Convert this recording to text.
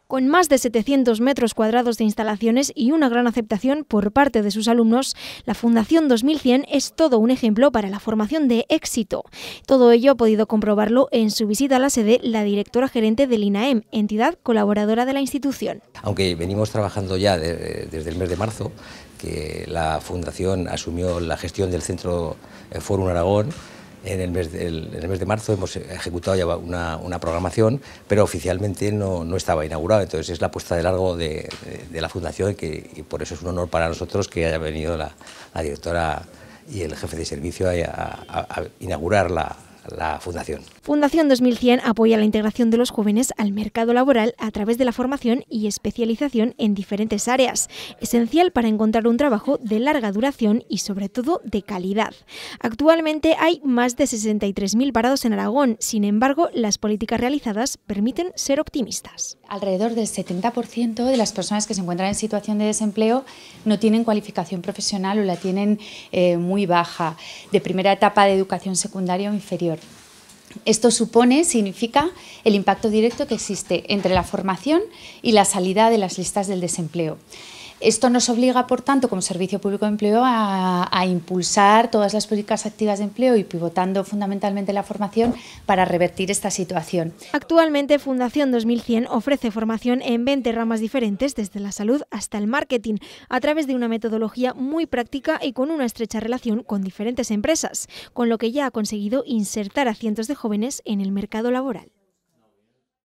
Con más de 700 metros cuadrados de instalaciones y una gran aceptación por parte de sus alumnos, la Fundación 2100 es todo un ejemplo para la formación de éxito. Todo ello ha podido comprobarlo en su visita a la sede la directora gerente del INAEM, entidad colaboradora de la institución. Aunque venimos trabajando ya desde el mes de marzo, que la Fundación asumió la gestión del Centro Fórum Aragón. En el mes de marzo hemos ejecutado ya una programación, pero oficialmente no estaba inaugurado. Entonces es la puesta de largo de la Fundación y por eso es un honor para nosotros que haya venido la directora y el jefe de servicio a inaugurar la Fundación. Fundación 2100 apoya la integración de los jóvenes al mercado laboral a través de la formación y especialización en diferentes áreas, esencial para encontrar un trabajo de larga duración y sobre todo de calidad. Actualmente hay más de 63.000 parados en Aragón, sin embargo, las políticas realizadas permiten ser optimistas. Alrededor del 70% de las personas que se encuentran en situación de desempleo no tienen cualificación profesional o la tienen muy baja, de primera etapa de educación secundaria o inferior. Esto significa el impacto directo que existe entre la formación y la salida de las listas del desempleo. Esto nos obliga, por tanto, como Servicio Público de Empleo, a impulsar todas las políticas activas de empleo y pivotando fundamentalmente la formación para revertir esta situación. Actualmente, Fundación 2100 ofrece formación en 20 ramas diferentes, desde la salud hasta el marketing, a través de una metodología muy práctica y con una estrecha relación con diferentes empresas, con lo que ya ha conseguido insertar a cientos de jóvenes en el mercado laboral.